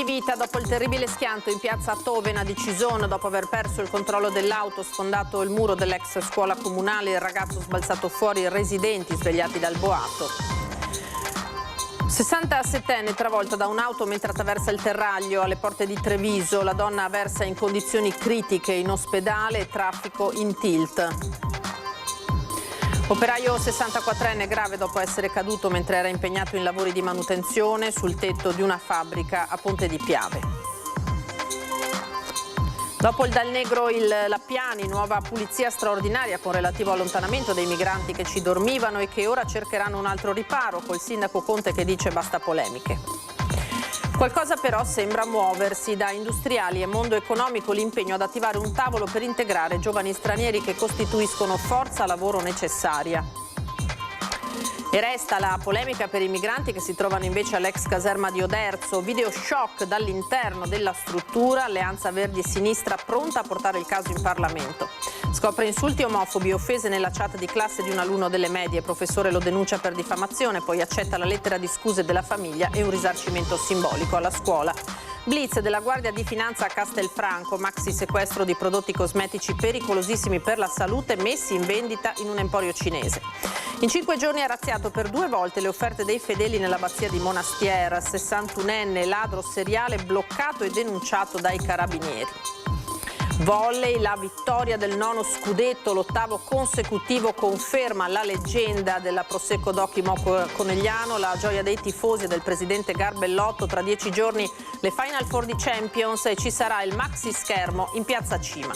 vita dopo il terribile schianto in piazza Tovena di Cison, dopo aver perso il controllo dell'auto, sfondato il muro dell'ex scuola comunale, il ragazzo sbalzato fuori, i residenti svegliati dal boato. 67enne travolta da un'auto mentre attraversa il terraglio alle porte di Treviso. La donna versa in condizioni critiche in ospedale e traffico in tilt. Operaio 64enne grave dopo essere caduto mentre era impegnato in lavori di manutenzione sul tetto di una fabbrica a Ponte di Piave. Dopo il Dal Negro il Lappiani, nuova pulizia straordinaria con relativo allontanamento dei migranti che ci dormivano e che ora cercheranno un altro riparo, col sindaco Conte che dice basta polemiche. Qualcosa però sembra muoversi. Da industriali e mondo economico l'impegno ad attivare un tavolo per integrare giovani stranieri che costituiscono forza lavoro necessaria. E resta la polemica per i migranti che si trovano invece all'ex caserma di Oderzo. Video shock dall'interno della struttura, Alleanza Verdi e Sinistra pronta a portare il caso in Parlamento. Scopre insulti omofobi e offese nella chat di classe di un alunno delle medie. Il professore lo denuncia per diffamazione, poi accetta la lettera di scuse della famiglia e un risarcimento simbolico alla scuola. Blitz della Guardia di Finanza a Castelfranco, maxi sequestro di prodotti cosmetici pericolosissimi per la salute messi in vendita in un emporio cinese. In 5 giorni ha razziato per 2 volte le offerte dei fedeli nell'abbazia di Monastier, 61enne ladro seriale bloccato e denunciato dai carabinieri. Volley, la vittoria del 9° scudetto, l'8° consecutivo, conferma la leggenda della Prosecco Doc Conegliano, la gioia dei tifosi e del presidente Garbellotto. Tra 10 giorni le Final Four di Champions e ci sarà il maxi schermo in piazza Cima.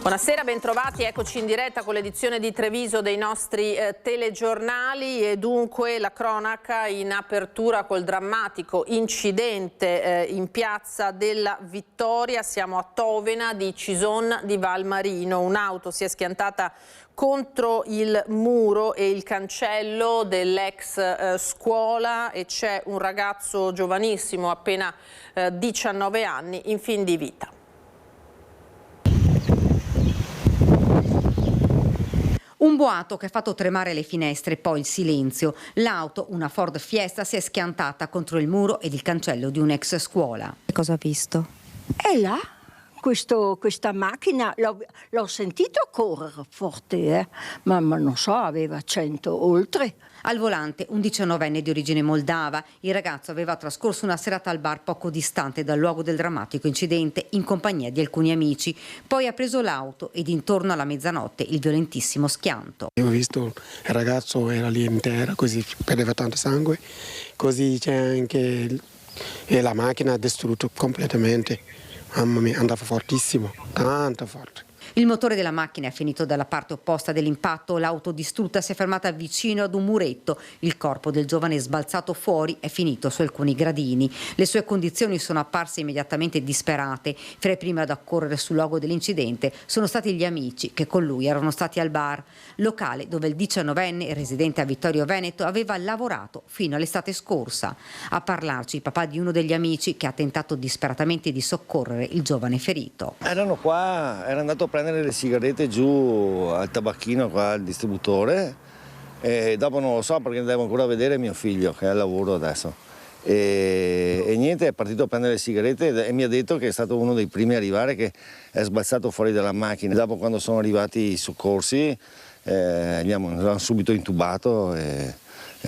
Buonasera, bentrovati, eccoci in diretta con l'edizione di Treviso dei nostri telegiornali e dunque la cronaca in apertura col drammatico incidente in piazza della Vittoria. Siamo a Tovena di Cison di Valmarino, un'auto si è schiantata contro il muro e il cancello dell'ex scuola e c'è un ragazzo giovanissimo, appena 19 anni, in fin di vita. Un boato che ha fatto tremare le finestre, poi il silenzio. L'auto, una Ford Fiesta, si è schiantata contro il muro ed il cancello di un'ex scuola. Che cosa ha visto? E là, questa macchina, l'ho sentito correre forte, ma non so, aveva 100 oltre. Al volante un 19enne di origine moldava. Il ragazzo aveva trascorso una serata al bar poco distante dal luogo del drammatico incidente in compagnia di alcuni amici. Poi ha preso l'auto ed intorno alla mezzanotte il violentissimo schianto. Io ho visto il ragazzo era lì in terra, così perdeva tanto sangue, così c'è anche la macchina ha distrutto completamente. Mamma mia, andava fortissimo, tanto forte. Il motore della macchina è finito dalla parte opposta dell'impatto, l'auto distrutta si è fermata vicino ad un muretto, il corpo del giovane sbalzato fuori è finito su alcuni gradini. Le sue condizioni sono apparse immediatamente disperate. Fra i primi ad accorrere sul luogo dell'incidente sono stati gli amici che con lui erano stati al bar, locale dove il 19enne, residente a Vittorio Veneto, aveva lavorato fino all'estate scorsa. A parlarci il papà di uno degli amici che ha tentato disperatamente di soccorrere il giovane ferito. Erano qua, era andato a prendere le sigarette giù al tabacchino qua al distributore e dopo non lo so perché devo ancora vedere mio figlio che è al lavoro adesso e niente, è partito a prendere le sigarette e mi ha detto che è stato uno dei primi a arrivare, che è sbalzato fuori dalla macchina. Dopo, quando sono arrivati i soccorsi, l'hanno subito intubato e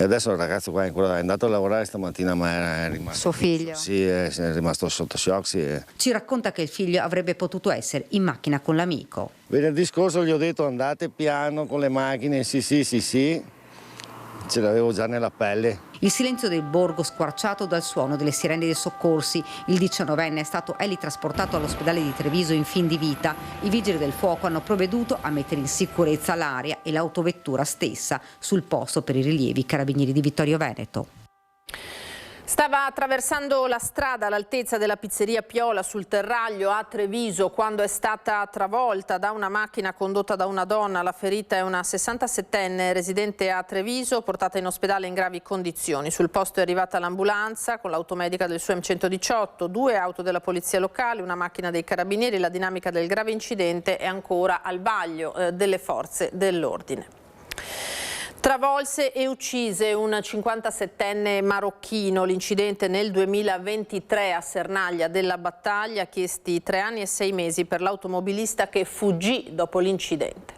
adesso il ragazzo qua è andato a lavorare stamattina, ma è rimasto... Suo figlio? Sì, è rimasto sotto shock, sì. Ci racconta che il figlio avrebbe potuto essere in macchina con l'amico. Venerdì scorso gli ho detto andate piano con le macchine, sì, ce l'avevo già nella pelle. Il silenzio del borgo squarciato dal suono delle sirene dei soccorsi. Il 19enne è stato trasportato all'ospedale di Treviso in fin di vita. I vigili del fuoco hanno provveduto a mettere in sicurezza l'area e l'autovettura stessa. Sul posto per i rilievi carabinieri di Vittorio Veneto. Stava attraversando la strada all'altezza della pizzeria Piola sul Terraglio a Treviso quando è stata travolta da una macchina condotta da una donna. La ferita è una 67enne residente a Treviso, portata in ospedale in gravi condizioni. Sul posto è arrivata l'ambulanza con l'automedica del SUEM 118, 2 auto della polizia locale, una macchina dei carabinieri. La dinamica del grave incidente è ancora al vaglio delle forze dell'ordine. Travolse e uccise un 57enne marocchino. L'incidente nel 2023 a Sernaglia della Battaglia, chiesti 3 anni e 6 mesi per l'automobilista che fuggì dopo l'incidente.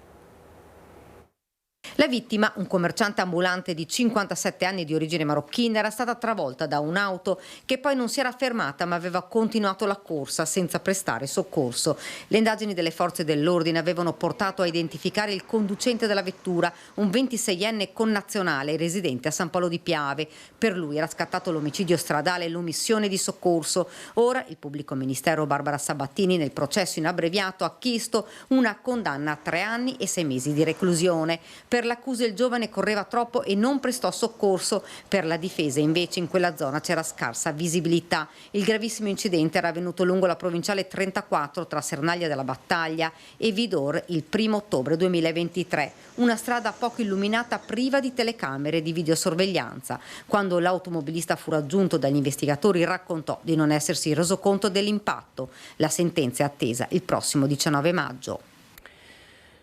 La vittima, un commerciante ambulante di 57 anni di origine marocchina, era stata travolta da un'auto che poi non si era fermata ma aveva continuato la corsa senza prestare soccorso. Le indagini delle forze dell'ordine avevano portato a identificare il conducente della vettura, un 26enne connazionale residente a San Paolo di Piave. Per lui era scattato l'omicidio stradale e l'omissione di soccorso. Ora il pubblico ministero Barbara Sabattini nel processo in abbreviato ha chiesto una condanna a 3 anni e 6 mesi di reclusione. Per l'accusa il giovane correva troppo e non prestò soccorso. Per la difesa invece in quella zona c'era scarsa visibilità. Il gravissimo incidente era avvenuto lungo la provinciale 34 tra Sernaglia della Battaglia e Vidor il 1° ottobre 2023. Una strada poco illuminata priva di telecamere e di videosorveglianza. Quando l'automobilista fu raggiunto dagli investigatori raccontò di non essersi reso conto dell'impatto. La sentenza è attesa il prossimo 19 maggio.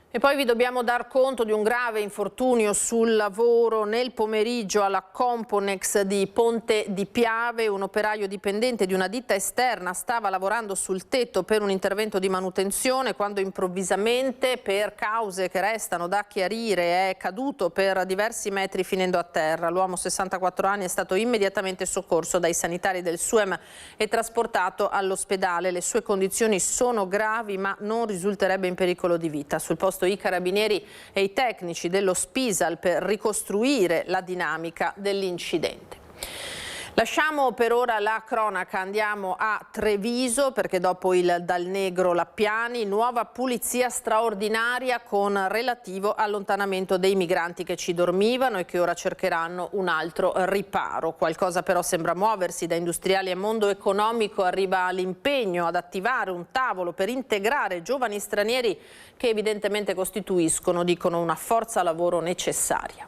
E poi vi dobbiamo dar conto di un grave infortunio sul lavoro nel pomeriggio alla Componex di Ponte di Piave. Un operaio dipendente di una ditta esterna stava lavorando sul tetto per un intervento di manutenzione quando improvvisamente, per cause che restano da chiarire, è caduto per diversi metri finendo a terra. L'uomo 64 anni è stato immediatamente soccorso dai sanitari del SUEM e trasportato all'ospedale. Le sue condizioni sono gravi ma non risulterebbe in pericolo di vita. Sul posto i carabinieri e i tecnici dello Spisal per ricostruire la dinamica dell'incidente. Lasciamo per ora la cronaca, andiamo a Treviso perché dopo il Dal Negro Lappiani, nuova pulizia straordinaria con relativo allontanamento dei migranti che ci dormivano e che ora cercheranno un altro riparo. Qualcosa però sembra muoversi. Da industriali e mondo economico arriva l'impegno ad attivare un tavolo per integrare giovani stranieri che evidentemente costituiscono, dicono, una forza lavoro necessaria.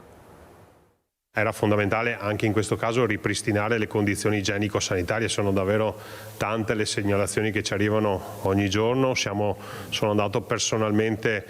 Era fondamentale anche in questo caso ripristinare le condizioni igienico-sanitarie, sono davvero tante le segnalazioni che ci arrivano ogni giorno. Sono andato personalmente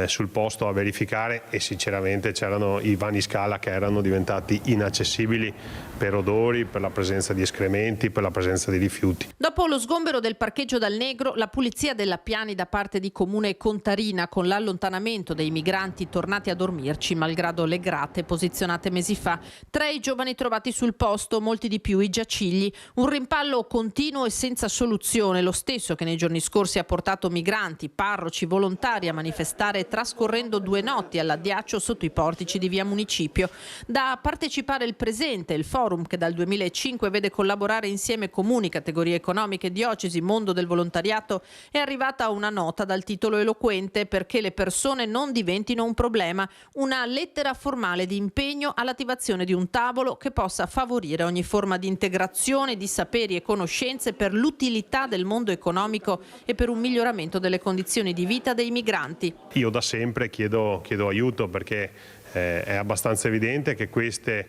sul posto a verificare e sinceramente c'erano i vani scala che erano diventati inaccessibili per odori, per la presenza di escrementi, per la presenza di rifiuti. Dopo lo sgombero del parcheggio Dal Negro, la pulizia della Lappiani da parte di Comune Contarina con l'allontanamento dei migranti tornati a dormirci malgrado le grate posizionate mesi fa. 3 i giovani trovati sul posto, molti di più i giacigli. Un rimpallo continuo e senza soluzione, lo stesso che nei giorni scorsi ha portato migranti, parroci, volontari a manifestare trascorrendo 2 notti all'addiaccio sotto i portici di via Municipio. Da partecipare il presente, il forum che dal 2005 vede collaborare insieme comuni, categorie economiche, diocesi, mondo del volontariato, è arrivata una nota dal titolo eloquente perché le persone non diventino un problema, una lettera formale di impegno all'attivazione di un tavolo che possa favorire ogni forma di integrazione di saperi e conoscenze per l'utilità del mondo economico e per un miglioramento delle condizioni di vita dei migranti. Io da sempre chiedo aiuto perché è abbastanza evidente che queste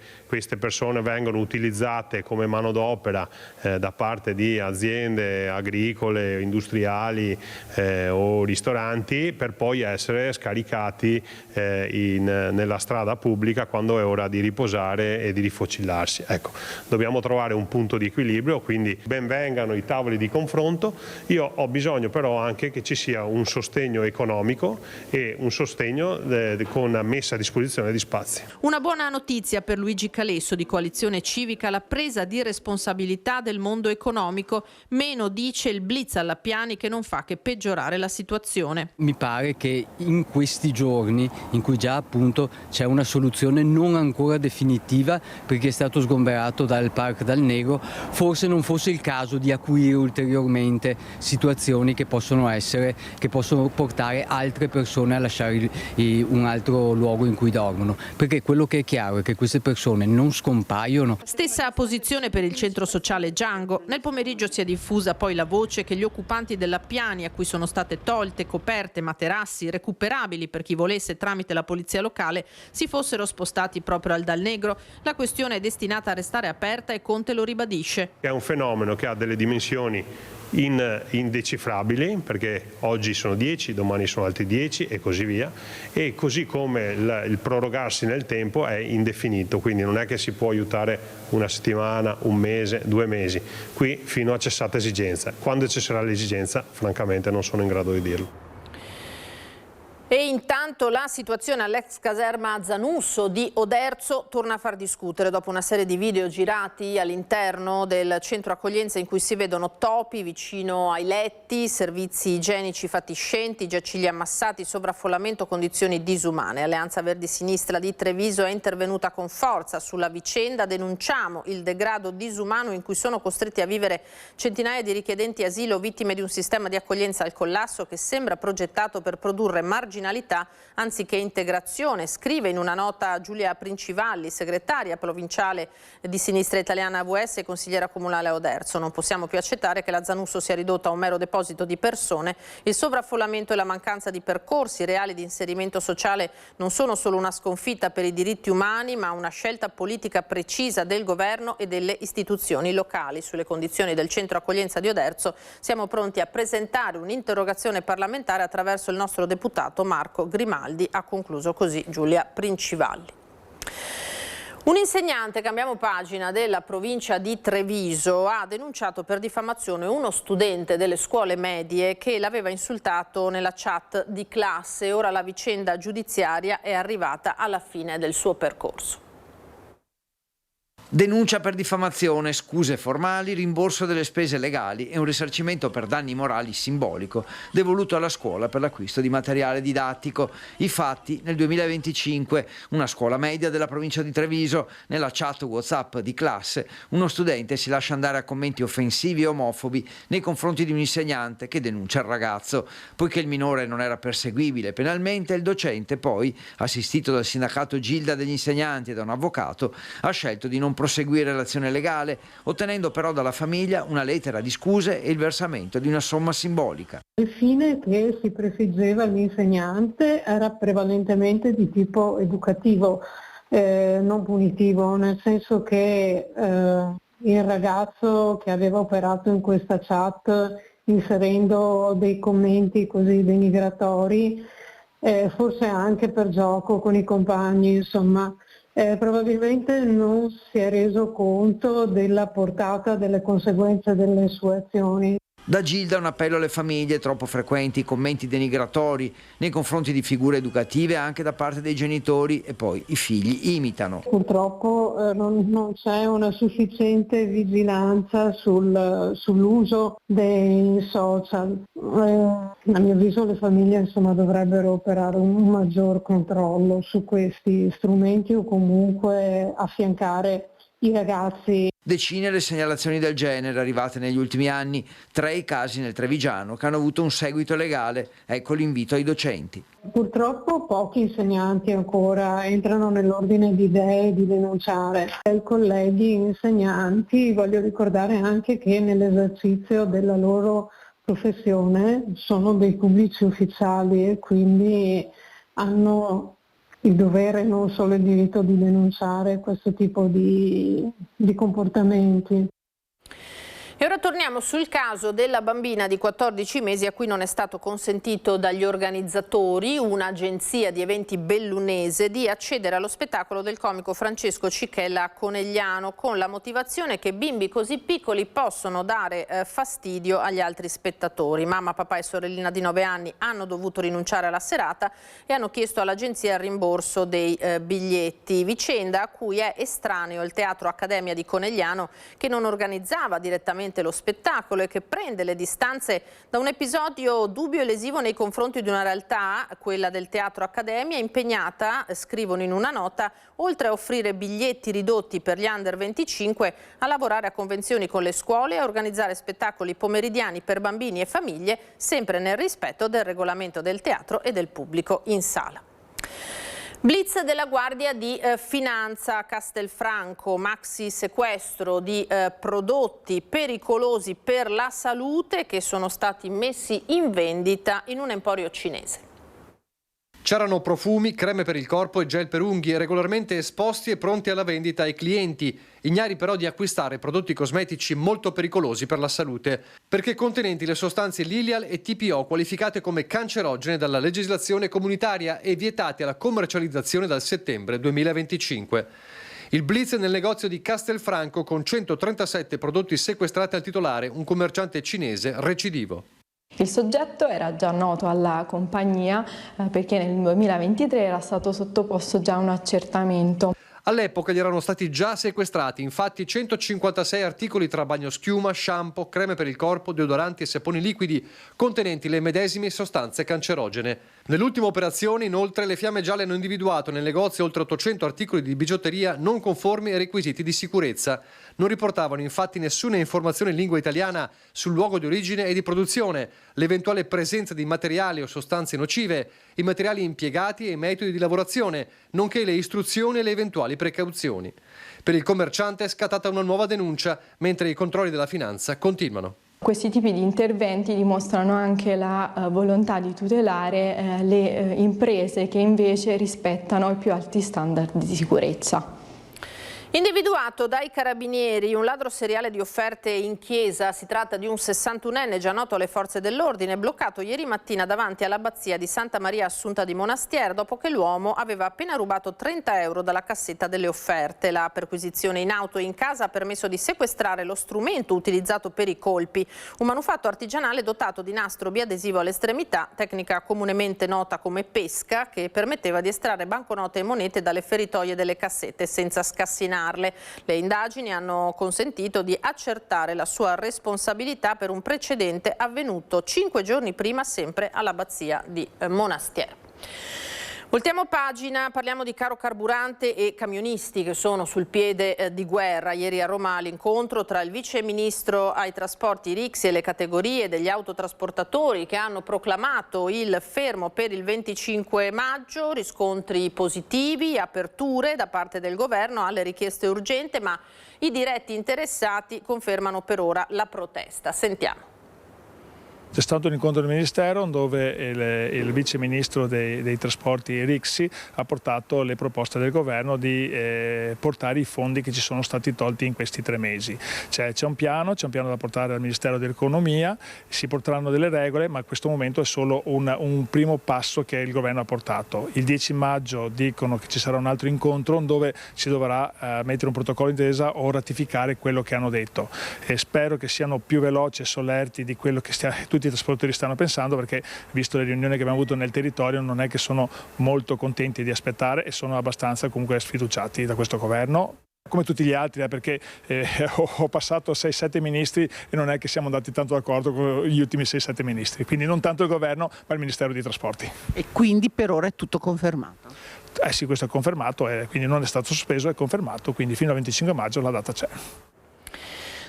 persone vengono utilizzate come manodopera da parte di aziende agricole, industriali o ristoranti per poi essere scaricati nella strada pubblica quando è ora di riposare e di rifocillarsi. Ecco, dobbiamo trovare un punto di equilibrio, quindi ben vengano i tavoli di confronto. Io ho bisogno però anche che ci sia un sostegno economico e un sostegno con messa a disposizione di spazi. Una buona notizia per Luigi Calesso di Coalizione Civica, la presa di responsabilità del mondo economico, meno dice il blitz alla Lappiani che non fa che peggiorare la situazione. Mi pare che in questi giorni in cui già appunto c'è una soluzione non ancora definitiva perché è stato sgomberato dal Park Dal Negro, forse non fosse il caso di acuire ulteriormente situazioni che possono portare altre persone a lasciare un altro luogo in cui dormono, perché quello che è chiaro è che queste persone non scompaiono. Stessa posizione per il centro sociale Django. Nel pomeriggio si è diffusa poi la voce che gli occupanti della Lappiani, a cui sono state tolte coperte, materassi recuperabili per chi volesse tramite la polizia locale, si fossero spostati proprio al Dal Negro. La questione è destinata a restare aperta e Conte lo ribadisce. È un fenomeno che ha delle dimensioni indecifrabili, perché oggi sono 10, domani sono altri 10 e così via, e così come il prorogarsi nel tempo è indefinito, quindi non è che si può aiutare una settimana, un mese, 2 mesi, qui fino a cessata esigenza. Quando cesserà l'esigenza, francamente non sono in grado di dirlo. E intanto la situazione all'ex caserma Zanusso di Oderzo torna a far discutere dopo una serie di video girati all'interno del centro accoglienza in cui si vedono topi vicino ai letti, servizi igienici fatiscenti, giaciglio ammassati, sovraffollamento, condizioni disumane. Alleanza Verdi Sinistra di Treviso è intervenuta con forza sulla vicenda. Denunciamo il degrado disumano in cui sono costretti a vivere centinaia di richiedenti asilo vittime di un sistema di accoglienza al collasso che sembra progettato per produrre marginalità anziché integrazione, scrive in una nota Giulia Princivalli, segretaria provinciale di Sinistra Italiana AVS e consigliera comunale a Oderzo. Non possiamo più accettare che la Zanusso sia ridotta a un mero deposito di persone. Il sovraffollamento e la mancanza di percorsi reali di inserimento sociale non sono solo una sconfitta per i diritti umani, ma una scelta politica precisa del governo e delle istituzioni locali. Sulle condizioni del centro accoglienza di Oderzo siamo pronti a presentare un'interrogazione parlamentare attraverso il nostro deputato Marco Grimaldi, ha concluso così Giulia Princivalli. Un insegnante, cambiamo pagina, della provincia di Treviso ha denunciato per diffamazione uno studente delle scuole medie che l'aveva insultato nella chat di classe. Ora la vicenda giudiziaria è arrivata alla fine del suo percorso. Denuncia per diffamazione, scuse formali, rimborso delle spese legali e un risarcimento per danni morali simbolico devoluto alla scuola per l'acquisto di materiale didattico. I fatti: nel 2025, una scuola media della provincia di Treviso, nella chat WhatsApp di classe, uno studente si lascia andare a commenti offensivi e omofobi nei confronti di un insegnante che denuncia il ragazzo. Poiché il minore non era perseguibile penalmente, il docente poi, assistito dal sindacato Gilda degli insegnanti e da un avvocato, ha scelto di non proseguire l'azione legale, ottenendo però dalla famiglia una lettera di scuse e il versamento di una somma simbolica. Il fine che si prefiggeva l'insegnante era prevalentemente di tipo educativo, non punitivo, nel senso che il ragazzo che aveva operato in questa chat inserendo dei commenti così denigratori, forse anche per gioco con i compagni, insomma, probabilmente non si è reso conto della portata delle conseguenze delle sue azioni. Da Gilda un appello alle famiglie: troppo frequenti i commenti denigratori nei confronti di figure educative anche da parte dei genitori e poi i figli imitano. Purtroppo non c'è una sufficiente vigilanza sull'uso dei social. A mio avviso le famiglie dovrebbero operare un maggior controllo su questi strumenti o comunque affiancare i ragazzi. Decine le segnalazioni del genere arrivate negli ultimi anni, 3 i casi nel Trevigiano che hanno avuto un seguito legale. Ecco l'invito ai docenti. Purtroppo pochi insegnanti ancora entrano nell'ordine di idee di denunciare. Ai colleghi insegnanti voglio ricordare anche che nell'esercizio della loro professione sono dei pubblici ufficiali e quindi hanno il dovere, non solo il diritto, di denunciare questo tipo di comportamenti. E ora torniamo sul caso della bambina di 14 mesi a cui non è stato consentito dagli organizzatori, un'agenzia di eventi bellunese, di accedere allo spettacolo del comico Francesco Cicchella a Conegliano, con la motivazione che bimbi così piccoli possono dare fastidio agli altri spettatori. Mamma, papà e sorellina di 9 anni hanno dovuto rinunciare alla serata e hanno chiesto all'agenzia il rimborso dei biglietti, vicenda a cui è estraneo il Teatro Accademia di Conegliano, che non organizzava direttamente lo spettacolo e che prende le distanze da un episodio dubbio e lesivo nei confronti di una realtà, quella del Teatro Accademia, impegnata, scrivono in una nota, oltre a offrire biglietti ridotti per gli under 25, a lavorare a convenzioni con le scuole e a organizzare spettacoli pomeridiani per bambini e famiglie, sempre nel rispetto del regolamento del teatro e del pubblico in sala. Blitz della Guardia di Finanza a Castelfranco, maxi sequestro di prodotti pericolosi per la salute che sono stati messi in vendita in un emporio cinese. C'erano profumi, creme per il corpo e gel per unghie regolarmente esposti e pronti alla vendita ai clienti, ignari però di acquistare prodotti cosmetici molto pericolosi per la salute, perché contenenti le sostanze Lilial e TPO qualificate come cancerogene dalla legislazione comunitaria e vietati alla commercializzazione dal settembre 2025. Il blitz nel negozio di Castelfranco con 137 prodotti sequestrati al titolare, un commerciante cinese recidivo. Il soggetto era già noto alla compagnia perché nel 2023 era stato sottoposto già a un accertamento. All'epoca gli erano stati già sequestrati, infatti, 156 articoli tra bagnoschiuma, shampoo, creme per il corpo, deodoranti e saponi liquidi contenenti le medesime sostanze cancerogene. Nell'ultima operazione, inoltre, le Fiamme Gialle hanno individuato nel negozio oltre 800 articoli di bigiotteria non conformi ai requisiti di sicurezza. Non riportavano infatti nessuna informazione in lingua italiana sul luogo di origine e di produzione, l'eventuale presenza di materiali o sostanze nocive, i materiali impiegati e i metodi di lavorazione, nonché le istruzioni e le eventuali precauzioni. Per il commerciante è scattata una nuova denuncia, mentre i controlli della finanza continuano. Questi tipi di interventi dimostrano anche la volontà di tutelare le imprese che invece rispettano i più alti standard di sicurezza. Individuato dai carabinieri un ladro seriale di offerte in chiesa, si tratta di un 61enne già noto alle forze dell'ordine, bloccato ieri mattina davanti all'abbazia di Santa Maria Assunta di Monastier dopo che l'uomo aveva appena rubato 30 euro dalla cassetta delle offerte. La perquisizione in auto e in casa ha permesso di sequestrare lo strumento utilizzato per i colpi, un manufatto artigianale dotato di nastro biadesivo all'estremità, tecnica comunemente nota come pesca, che permetteva di estrarre banconote e monete dalle feritoie delle cassette senza scassinare. Le indagini hanno consentito di accertare la sua responsabilità per un precedente avvenuto 5 giorni prima sempre all'abbazia di Monastier. Voltiamo pagina, parliamo di caro carburante e camionisti che sono sul piede di guerra. Ieri a Roma l'incontro tra il vice ministro ai trasporti Rixi e le categorie degli autotrasportatori che hanno proclamato il fermo per il 25 maggio, riscontri positivi, aperture da parte del governo alle richieste urgenti, ma i diretti interessati confermano per ora la protesta. Sentiamo. C'è stato un incontro del Ministero dove il vice ministro dei trasporti Rixi ha portato le proposte del governo di portare i fondi che ci sono stati tolti in questi 3 mesi. C'è un piano da portare al Ministero dell'Economia, si porteranno delle regole, ma a questo momento è solo un primo passo che il governo ha portato. Il 10 maggio dicono che ci sarà un altro incontro dove si dovrà mettere un protocollo d'intesa o ratificare quello che hanno detto. E spero che siano più veloci e solerti di quello che tutti i trasportatori stanno pensando, perché visto le riunioni che abbiamo avuto nel territorio non è che sono molto contenti di aspettare e sono abbastanza comunque sfiduciati da questo governo. Come tutti gli altri, perché ho passato 6-7 ministri e non è che siamo andati tanto d'accordo con gli ultimi 6-7 ministri, quindi non tanto il governo ma il Ministero dei Trasporti. E quindi per ora è tutto confermato? Sì, questo è confermato, quindi non è stato sospeso, è confermato, quindi fino al 25 maggio la data c'è.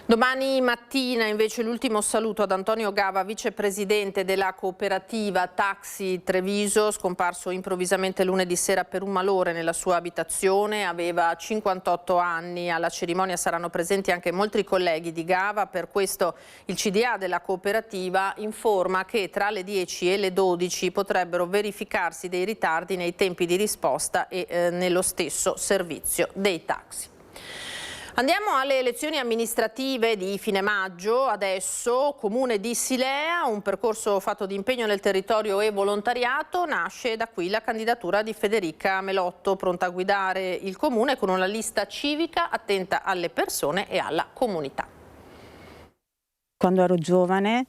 Domani mattina invece l'ultimo saluto ad Antonio Gava, vicepresidente della cooperativa Taxi Treviso, scomparso improvvisamente lunedì sera per un malore nella sua abitazione, aveva 58 anni. Alla cerimonia saranno presenti anche molti colleghi di Gava, per questo il CDA della cooperativa informa che tra le 10 e le 12 potrebbero verificarsi dei ritardi nei tempi di risposta e nello stesso servizio dei taxi. Andiamo alle elezioni amministrative di fine maggio. Adesso Comune di Silea, un percorso fatto di impegno nel territorio e volontariato. Nasce da qui la candidatura di Federica Melotto, pronta a guidare il Comune con una lista civica attenta alle persone e alla comunità. Quando ero giovane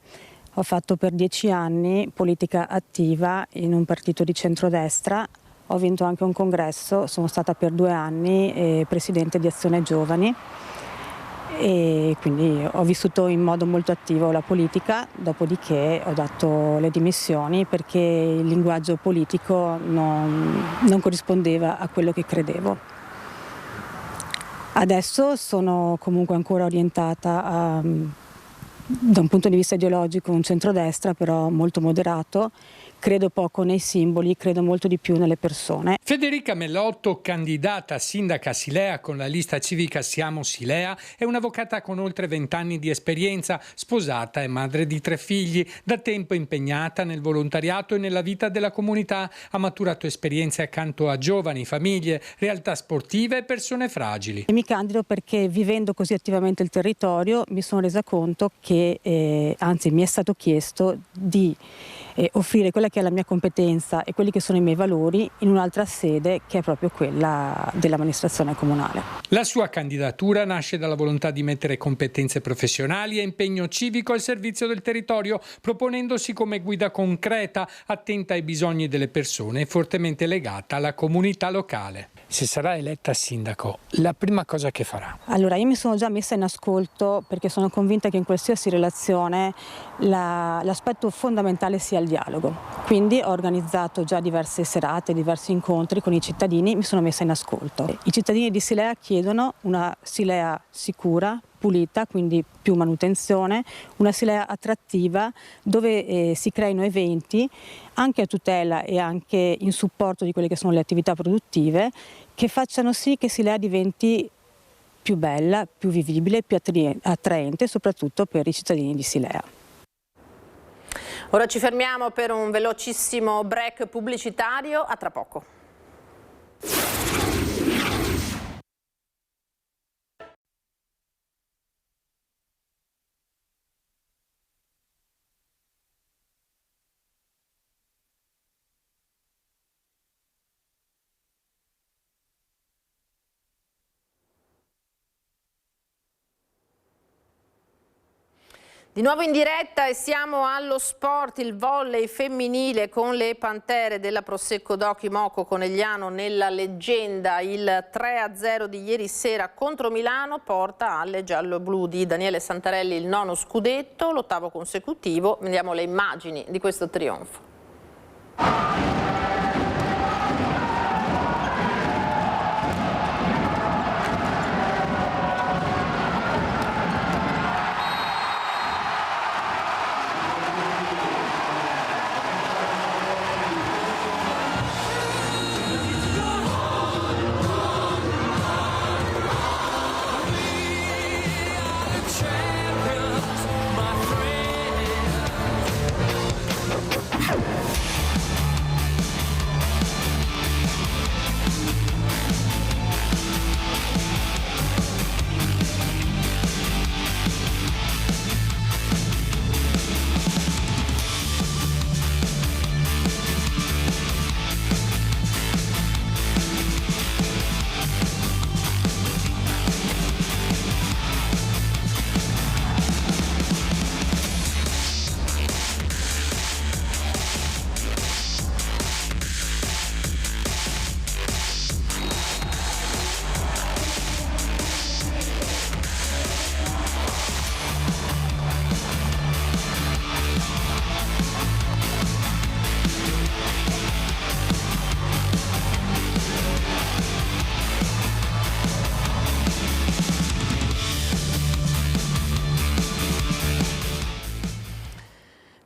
ho fatto per 10 anni politica attiva in un partito di centrodestra. Ho vinto anche un congresso, sono stata per 2 anni presidente di Azione Giovani e quindi ho vissuto in modo molto attivo la politica, dopodiché ho dato le dimissioni perché il linguaggio politico non corrispondeva a quello che credevo. Adesso sono comunque ancora orientata da un punto di vista ideologico un centrodestra però molto moderato. Credo poco nei simboli, credo molto di più nelle persone. Federica Mellotto, candidata a sindaca a Silea con la lista civica Siamo Silea, è un'avvocata con oltre 20 anni di esperienza, sposata e madre di 3 figli, da tempo impegnata nel volontariato e nella vita della comunità. Ha maturato esperienze accanto a giovani, famiglie, realtà sportive e persone fragili. E mi candido perché vivendo così attivamente il territorio mi sono resa conto che, anzi mi è stato chiesto di offrire quella che è la mia competenza e quelli che sono i miei valori in un'altra sede che è proprio quella dell'amministrazione comunale. La sua candidatura nasce dalla volontà di mettere competenze professionali e impegno civico al servizio del territorio, proponendosi come guida concreta, attenta ai bisogni delle persone e fortemente legata alla comunità locale. Se sarà eletta sindaco, la prima cosa che farà? Allora, io mi sono già messa in ascolto perché sono convinta che in qualsiasi relazione l'aspetto fondamentale sia il dialogo. Quindi ho organizzato già diverse serate, diversi incontri con i cittadini, mi sono messa in ascolto. I cittadini di Silea chiedono una Silea sicura, pulita, quindi più manutenzione, una Silea attrattiva dove si creino eventi anche a tutela e anche in supporto di quelle che sono le attività produttive che facciano sì che Silea diventi più bella, più vivibile, più attraente soprattutto per i cittadini di Silea. Ora ci fermiamo per un velocissimo break pubblicitario, a tra poco. Di nuovo in diretta e siamo allo sport, il volley femminile con le Pantere della Prosecco Doc Moco Conegliano nella leggenda. Il 3-0 di ieri sera contro Milano porta alle giallo-blu di Daniele Santarelli il 9° scudetto, l'8° consecutivo. Vediamo le immagini di questo trionfo.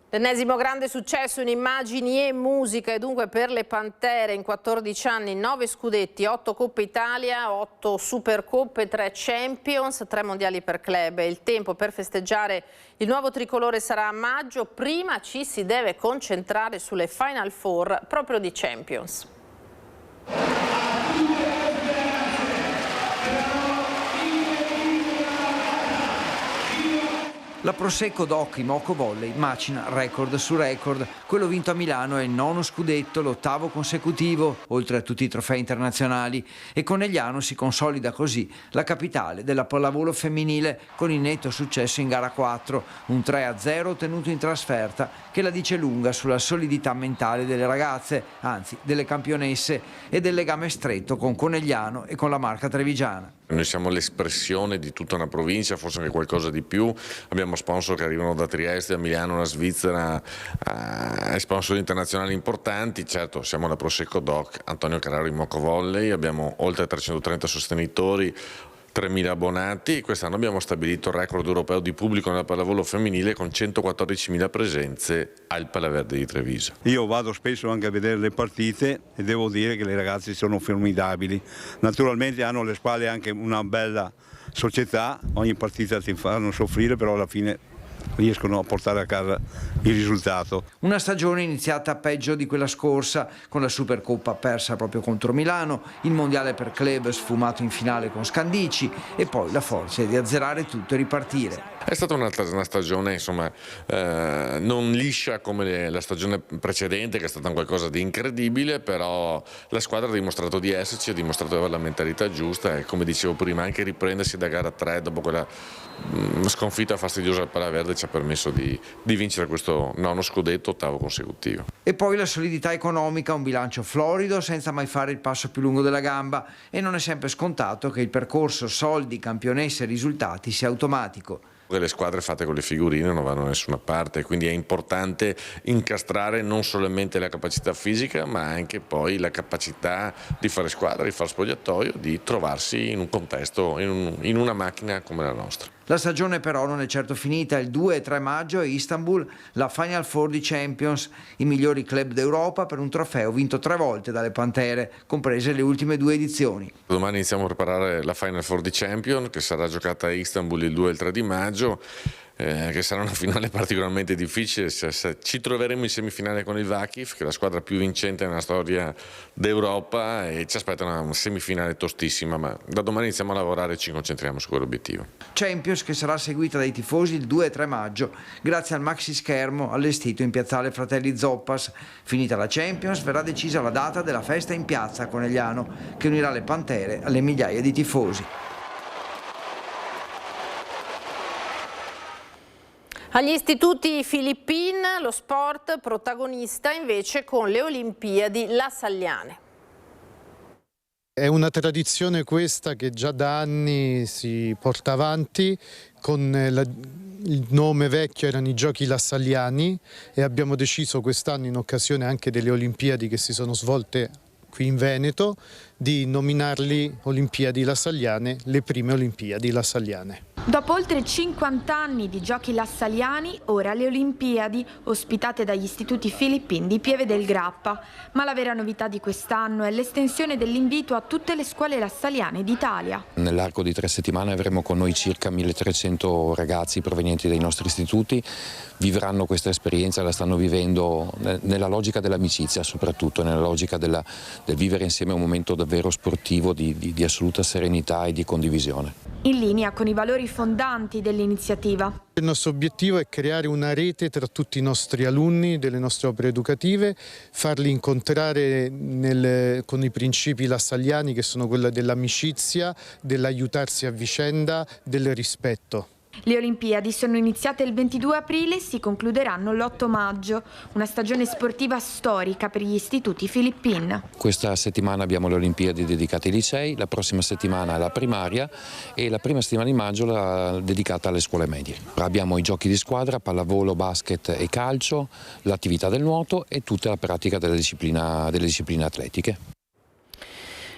L'ennesimo grande successo in immagini e musica e dunque per le Pantere in 14 anni 9 scudetti, 8 Coppe Italia, 8 Supercoppe, 3 Champions, 3 mondiali per club. Il tempo per festeggiare il nuovo tricolore sarà a maggio, prima ci si deve concentrare sulle Final Four proprio di Champions. La Prosecco Doc Moco Volley macina record su record. Quello vinto a Milano è il 9° scudetto, l'8° consecutivo, oltre a tutti i trofei internazionali, e Conegliano si consolida così la capitale della pallavolo femminile con il netto successo in gara 4, un 3-0 ottenuto in trasferta che la dice lunga sulla solidità mentale delle ragazze, anzi delle campionesse, e del legame stretto con Conegliano e con la Marca Trevigiana. Noi siamo l'espressione di tutta una provincia, forse anche qualcosa di più. Abbiamo sponsor che arrivano da Trieste, da Milano, da Svizzera, sponsor internazionali importanti. Certo, siamo la Prosecco Doc Antonio Carraro in Moco Volley, abbiamo oltre 330 sostenitori, 3.000 abbonati. Quest'anno abbiamo stabilito il record europeo di pubblico nella pallavolo femminile con 114.000 presenze al Palaverde di Treviso. Io vado spesso anche a vedere le partite e devo dire che le ragazze sono formidabili. Naturalmente hanno alle spalle anche una bella società, ogni partita ti fanno soffrire, però alla fine riescono a portare a casa il risultato. Una stagione iniziata peggio di quella scorsa, con la Supercoppa persa proprio contro Milano, il Mondiale per club sfumato in finale con Scandicci e poi la forza di azzerare tutto e ripartire. È stata una stagione insomma non liscia come la stagione precedente, che è stata qualcosa di incredibile, però la squadra ha dimostrato di esserci, ha dimostrato di avere la mentalità giusta e, come dicevo prima, anche riprendersi da gara 3 dopo quella sconfitta fastidiosa al Palaverde ci ha permesso di vincere questo 9° scudetto, 8° consecutivo. E poi la solidità economica, un bilancio florido senza mai fare il passo più lungo della gamba, e non è sempre scontato che il percorso soldi, campionesse e risultati sia automatico. Le squadre fatte con le figurine non vanno da nessuna parte, quindi è importante incastrare non solamente la capacità fisica ma anche poi la capacità di fare squadra, di fare spogliatoio, di trovarsi in un contesto, in una macchina come la nostra. La stagione però non è certo finita. Il 2 e 3 maggio a Istanbul la Final Four di Champions, i migliori club d'Europa per un trofeo vinto 3 volte dalle Pantere, comprese le ultime 2 edizioni. Domani iniziamo a preparare la Final Four di Champions, che sarà giocata a Istanbul il 2 e il 3 di maggio. Che sarà una finale particolarmente difficile. Ci troveremo in semifinale con il Vakif, che è la squadra più vincente nella storia d'Europa, e ci aspetta una semifinale tostissima, ma da domani iniziamo a lavorare e ci concentriamo su quell'obiettivo. Champions che sarà seguita dai tifosi il 2 e 3 maggio grazie al maxi schermo allestito in piazzale Fratelli Zoppas. Finita la Champions verrà decisa la data della festa in piazza a Conegliano, che unirà le Pantere alle migliaia di tifosi. Agli istituti filippini lo sport protagonista invece con le Olimpiadi La Sagliane. È una tradizione questa che già da anni si porta avanti, con il nome vecchio erano i Giochi Lassagliani, e abbiamo deciso quest'anno, in occasione anche delle Olimpiadi che si sono svolte qui in Veneto, di nominarli Olimpiadi Lassagliane, le prime Olimpiadi Lassagliane. Dopo oltre 50 anni di Giochi Lassagliani, ora le Olimpiadi, ospitate dagli istituti filippini di Pieve del Grappa. Ma la vera novità di quest'anno è l'estensione dell'invito a tutte le scuole lassagliane d'Italia. Nell'arco di 3 settimane avremo con noi circa 1300 ragazzi provenienti dai nostri istituti. Vivranno questa esperienza, la stanno vivendo nella logica dell'amicizia, soprattutto nella logica del vivere insieme un momento davvero sportivo di assoluta serenità e di condivisione. In linea con i valori fondanti dell'iniziativa. Il nostro obiettivo è creare una rete tra tutti i nostri alunni delle nostre opere educative, farli incontrare con i principi lassagliani, che sono quelli dell'amicizia, dell'aiutarsi a vicenda, del rispetto. Le Olimpiadi sono iniziate il 22 aprile e si concluderanno l'8 maggio, una stagione sportiva storica per gli istituti filippini. Questa settimana abbiamo le Olimpiadi dedicate ai licei, la prossima settimana alla primaria e la prima settimana di maggio dedicata alle scuole medie. Abbiamo i giochi di squadra, pallavolo, basket e calcio, l'attività del nuoto e tutta la pratica delle discipline atletiche.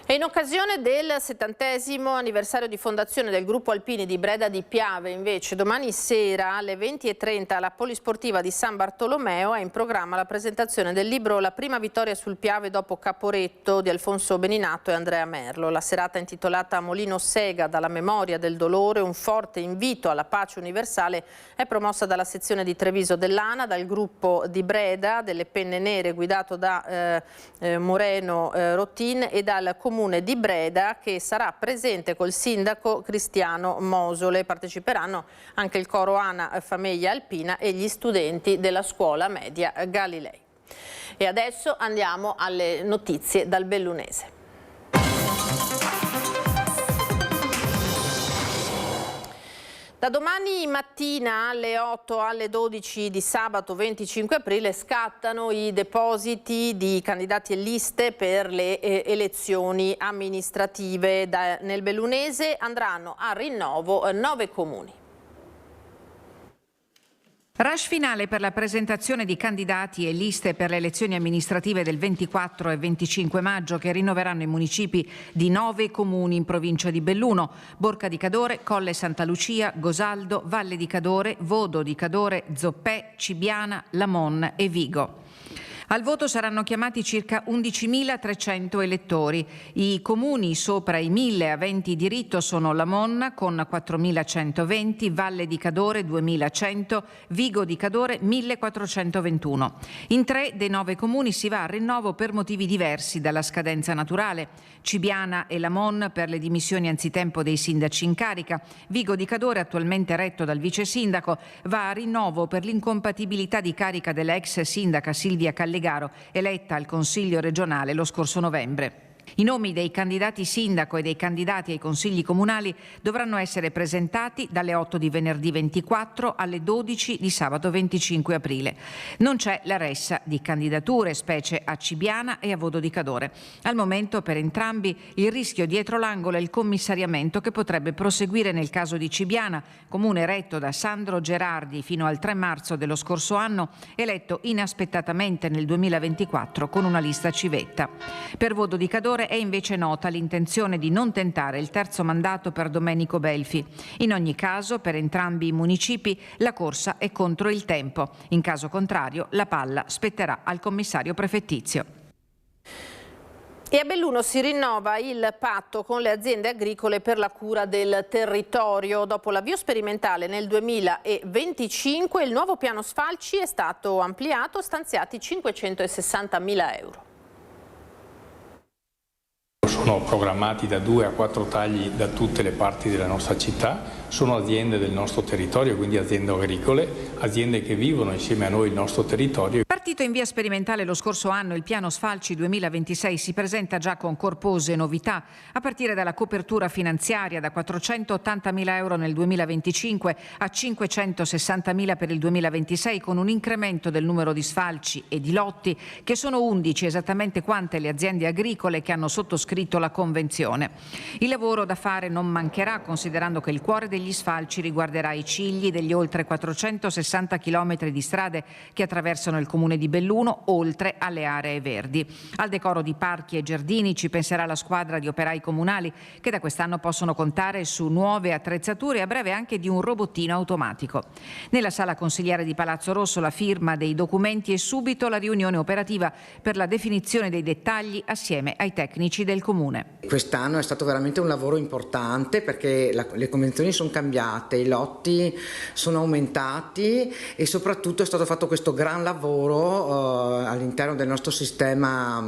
E in occasione del 70° anniversario di fondazione del gruppo alpini di Breda di Piave, invece, domani sera alle 20:30 alla Polisportiva di San Bartolomeo è in programma la presentazione del libro La prima vittoria sul Piave dopo Caporetto di Alfonso Beninato e Andrea Merlo. La serata intitolata Molino Sega dalla memoria del dolore, un forte invito alla pace universale, è promossa dalla sezione di Treviso dell'ANA, dal gruppo di Breda delle Penne Nere guidato da Moreno Rottin e dal Comune di Breda, che sarà presente col sindaco Cristiano Mosole. Parteciperanno anche il coro ANA Famiglia Alpina e gli studenti della scuola media Galilei. E adesso andiamo alle notizie dal Bellunese. Da domani mattina alle 8 alle 12 di sabato 25 aprile scattano i depositi di candidati e liste per le elezioni amministrative. Nel Bellunese andranno a rinnovo 9 comuni. Rush finale per la presentazione di candidati e liste per le elezioni amministrative del 24 e 25 maggio che rinnoveranno i municipi di 9 comuni in provincia di Belluno: Borca di Cadore, Colle Santa Lucia, Gosaldo, Valle di Cadore, Vodo di Cadore, Zoppè, Cibiana, Lamon e Vigo. Al voto saranno chiamati circa 11.300 elettori. I comuni sopra i 1.000 aventi diritto sono Lamon con 4.120, Valle di Cadore 2.100, Vigo di Cadore 1.421. In 3 dei 9 comuni si va a rinnovo per motivi diversi dalla scadenza naturale. Cibiana e Lamon per le dimissioni anzitempo dei sindaci in carica. Vigo di Cadore, attualmente retto dal vice sindaco, va a rinnovo per l'incompatibilità di carica della ex sindaca Silvia Callegaro, eletta al Consiglio regionale lo scorso novembre. I nomi dei candidati sindaco e dei candidati ai consigli comunali dovranno essere presentati dalle 8 di venerdì 24 alle 12 di sabato 25 aprile. Non c'è la ressa di candidature, specie a Cibiana e a Vodo di Cadore. Al momento per entrambi il rischio dietro l'angolo è il commissariamento che potrebbe proseguire nel caso di Cibiana, comune retto da Sandro Gerardi fino al 3 marzo dello scorso anno, eletto inaspettatamente nel 2024 con una lista civetta. Per Vodo di Cadore è invece nota l'intenzione di non tentare il terzo mandato per Domenico Belfi. In ogni caso, per entrambi i municipi la corsa è contro il tempo. In caso contrario, la palla spetterà al commissario prefettizio. E a Belluno si rinnova il patto con le aziende agricole per la cura del territorio. Dopo l'avvio sperimentale nel 2025, il nuovo piano sfalci è stato ampliato, stanziati 560.000 euro. Sono programmati da 2 a 4 tagli da tutte le parti della nostra città, sono aziende del nostro territorio, quindi aziende agricole, aziende che vivono insieme a noi il nostro territorio. Partito in via sperimentale lo scorso anno, il piano Sfalci 2026 si presenta già con corpose novità, a partire dalla copertura finanziaria da 480.000 euro nel 2025 a 560.000 per il 2026, con un incremento del numero di sfalci e di lotti che sono 11, esattamente quante le aziende agricole che hanno sottoscritto la convenzione. Il lavoro da fare non mancherà, considerando che il cuore degli sfalci riguarderà i cigli degli oltre 460 chilometri di strade che attraversano il comune di Belluno, oltre alle aree verdi. Al decoro di parchi e giardini ci penserà la squadra di operai comunali che da quest'anno possono contare su nuove attrezzature e a breve anche di un robottino automatico. Nella sala consigliare di Palazzo Rosso la firma dei documenti e subito la riunione operativa per la definizione dei dettagli assieme ai tecnici del comune. Quest'anno è stato veramente un lavoro importante perché le convenzioni sono cambiate, i lotti sono aumentati e soprattutto è stato fatto questo gran lavoro all'interno del nostro sistema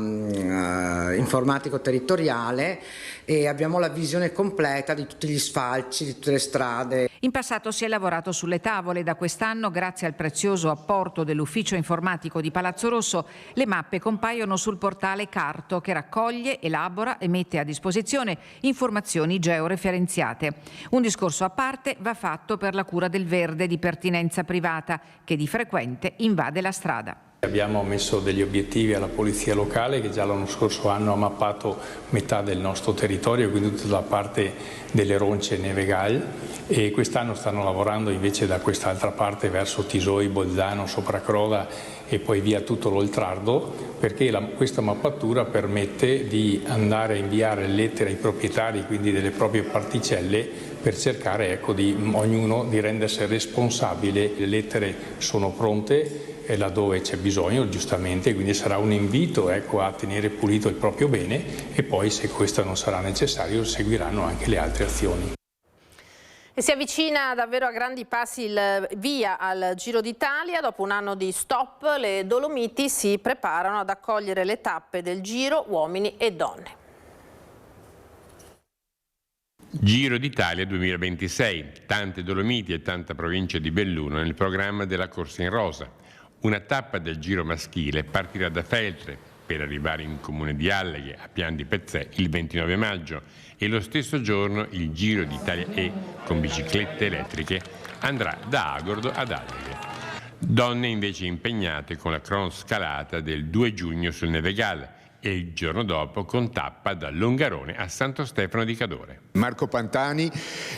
informatico territoriale e abbiamo la visione completa di tutti gli sfalci, di tutte le strade. In passato si è lavorato sulle tavole, da quest'anno, grazie al prezioso apporto dell'ufficio informatico di Palazzo Rosso, le mappe compaiono sul portale Carto che raccoglie, elabora e mette a disposizione informazioni georeferenziate. Un discorso a parte va fatto per la cura del verde di pertinenza privata che di frequente invade la strada. Abbiamo messo degli obiettivi alla polizia locale che già l'anno scorso hanno mappato metà del nostro territorio, quindi tutta la parte delle Ronce e Nevegal, e quest'anno stanno lavorando invece da quest'altra parte verso Tisoi, Bolzano, Sopracroda e poi via tutto l'Oltrardo, perché questa mappatura permette di andare a inviare lettere ai proprietari, quindi delle proprie particelle, per cercare di ognuno di rendersi responsabile. Le lettere sono pronte laddove c'è bisogno, giustamente, quindi sarà un invito a tenere pulito il proprio bene e poi, se questo non sarà necessario, seguiranno anche le altre azioni. E si avvicina davvero a grandi passi il via al Giro d'Italia. Dopo un anno di stop, le Dolomiti si preparano ad accogliere le tappe del Giro uomini e donne. Giro d'Italia 2026, tante Dolomiti e tanta provincia di Belluno nel programma della Corsa in Rosa. Una tappa del Giro maschile partirà da Feltre per arrivare in comune di Alleghe a Pian di Pezzè il 29 maggio e lo stesso giorno il Giro d'Italia E con biciclette elettriche andrà da Agordo ad Alleghe. Donne invece impegnate con la cronoscalata del 2 giugno sul Nevegal, e il giorno dopo con tappa da Longarone a Santo Stefano di Cadore. Marco Pantani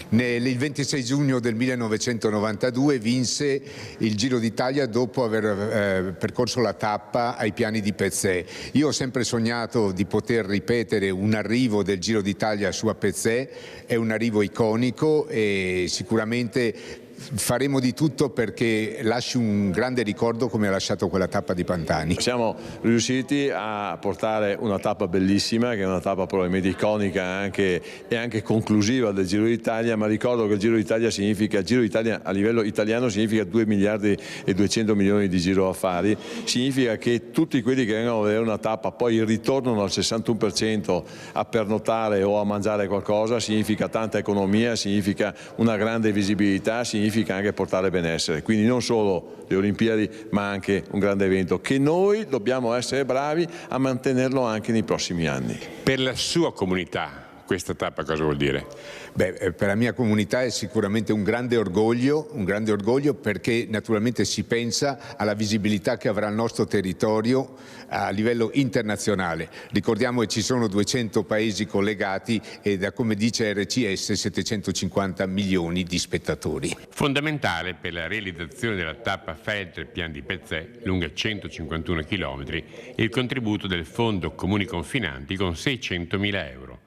il 26 giugno del 1992 vinse il Giro d'Italia dopo aver percorso la tappa ai Piani di Pezzè. Io ho sempre sognato di poter ripetere un arrivo del Giro d'Italia su a Pezzè, è un arrivo iconico e sicuramente faremo di tutto perché lasci un grande ricordo come ha lasciato quella tappa di Pantani. Siamo riusciti a portare una tappa bellissima, che è una tappa probabilmente iconica e anche conclusiva del Giro d'Italia, ma ricordo che il Giro d'Italia a livello italiano significa 2 miliardi e 200 milioni di giro affari, significa che tutti quelli che vengono a vedere una tappa poi ritornano al 61% a pernottare o a mangiare qualcosa, significa tanta economia, significa una grande visibilità, significa anche portare benessere, quindi non solo le Olimpiadi ma anche un grande evento che noi dobbiamo essere bravi a mantenerlo anche nei prossimi anni. Per la sua comunità questa tappa cosa vuol dire? Per la mia comunità è sicuramente un grande orgoglio perché naturalmente si pensa alla visibilità che avrà il nostro territorio a livello internazionale. Ricordiamo che ci sono 200 paesi collegati e da come dice RCS 750 milioni di spettatori. Fondamentale per la realizzazione della tappa Feltre-Pian di Pezzè, lunga 151 km, il contributo del Fondo Comuni Confinanti con 600.000 euro.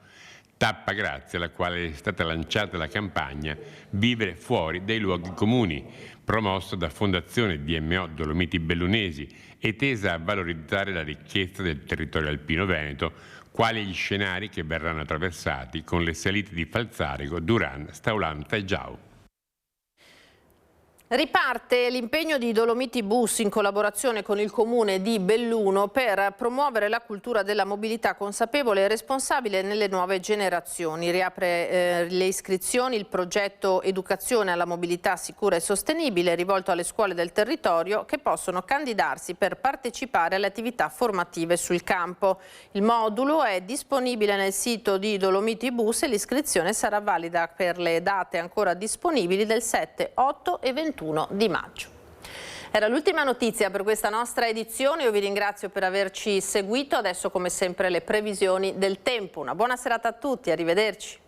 Tappa grazie alla quale è stata lanciata la campagna Vivere fuori dai luoghi comuni, promossa da Fondazione DMO Dolomiti Bellunesi e tesa a valorizzare la ricchezza del territorio alpino veneto, quali gli scenari che verranno attraversati con le salite di Falzarico, Duran, Staulanza e Giau. Riparte l'impegno di Dolomiti Bus in collaborazione con il comune di Belluno per promuovere la cultura della mobilità consapevole e responsabile nelle nuove generazioni. Riapre le iscrizioni il progetto Educazione alla mobilità sicura e sostenibile rivolto alle scuole del territorio che possono candidarsi per partecipare alle attività formative sul campo. Il modulo è disponibile nel sito di Dolomiti Bus e l'iscrizione sarà valida per le date ancora disponibili del 7, 8 e 21 di maggio. Era l'ultima notizia per questa nostra edizione, io vi ringrazio per averci seguito, adesso come sempre le previsioni del tempo. Una buona serata a tutti, arrivederci.